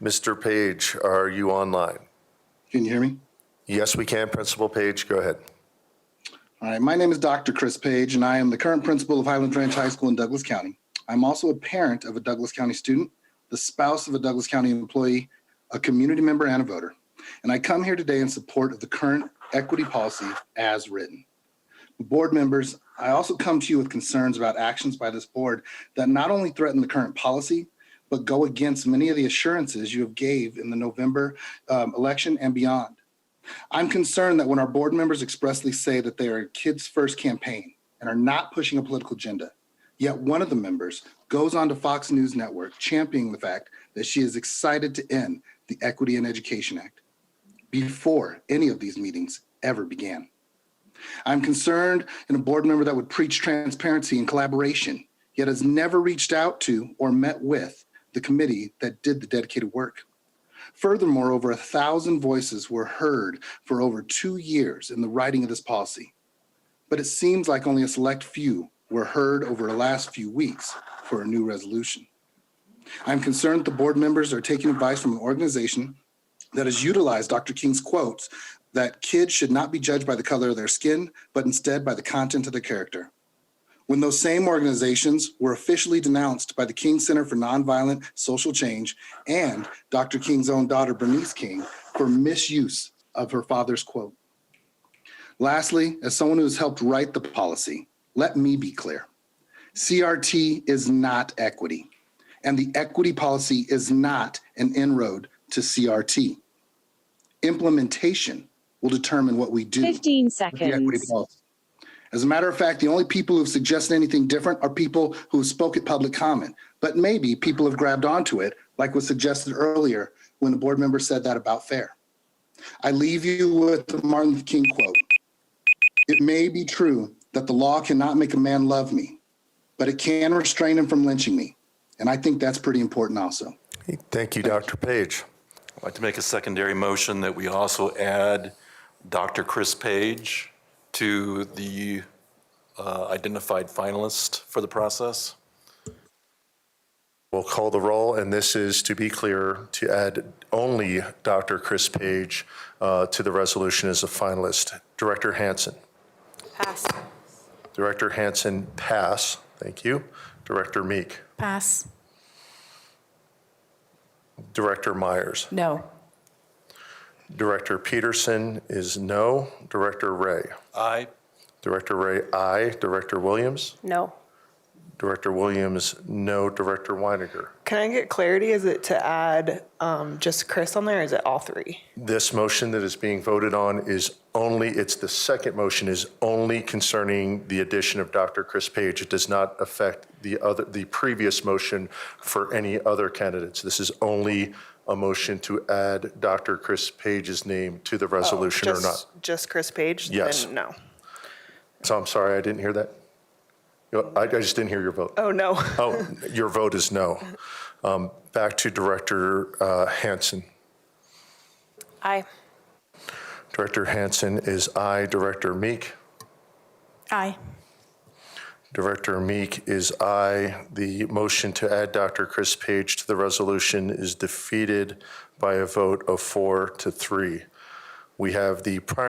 Mr. Page, are you online? Can you hear me? Yes, we can. Principal Page, go ahead. All right, my name is Dr. Chris Page, and I am the current principal of Highlands Ranch High School in Douglas County. I'm also a parent of a Douglas County student, the spouse of a Douglas County employee, a community member, and a voter. And I come here today in support of the current equity policy as written. Board members, I also come to you with concerns about actions by this board that not only threaten the current policy, but go against many of the assurances you have gave in the November election and beyond. I'm concerned that when our board members expressly say that they are a kids first campaign and are not pushing a political agenda, yet one of the members goes on to Fox News Network championing the fact that she is excited to end the Equity in Education Act before any of these meetings ever began. I'm concerned in a board member that would preach transparency and collaboration, yet has never reached out to or met with the committee that did the dedicated work. Furthermore, over 1,000 voices were heard for over 2 years in the writing of this policy. But it seems like only a select few were heard over the last few weeks for a new resolution. I'm concerned the board members are taking advice from an organization that has utilized Dr. King's quotes that kids should not be judged by the color of their skin, but instead by the content of their character. When those same organizations were officially denounced by the King Center for Nonviolent Social Change and Dr. King's own daughter, Bernice King, for misuse of her father's quote. Lastly, as someone who has helped write the policy, let me be clear. CRT is not equity, and the equity policy is not an inroad to CRT. Implementation will determine what we do 15 with the equity seconds. policy. As a matter of fact, the only people who have suggested anything different are people who spoke at public comment, but maybe people have grabbed onto it, like was suggested earlier when the board member said that about FAIR. I leave you with the Martin Luther King quote. It may be true that the law cannot make a man love me, but it can restrain him from lynching me. And I think that's pretty important also. Thank you, Dr. Page. I'd like to make a secondary motion that we also add Dr. Chris Page to the identified finalist for the process. We'll call the roll, and this is, to be clear, to add only Dr. Chris Page to the resolution as a finalist. Director Hansen. Pass. Director Hansen, pass. Thank you. Director Meek. Pass. Director Myers. No. Director Peterson is no. Director Ray. Aye. Director Ray, aye. Director Williams. No. Director Williams, no. Director Winegar. Can I get clarity? Is it to add just Chris on there, or is it all three? This motion that is being voted on is only, it's the second motion, is only concerning the addition of Dr. Chris Page. It does not affect the previous motion for any other candidates. This is only a motion to add Dr. Chris Page's name to the resolution or not. Just Chris Page? Yes. Then no. So I'm sorry, I didn't hear that. I just didn't hear your vote. Oh, no. Oh, your vote is no. Back to Director Hansen. Aye. Director Hansen is aye. Director Meek. Aye. Director Meek is aye. The motion to add Dr. Chris Page to the resolution is defeated by a vote of 4-3. We have the primary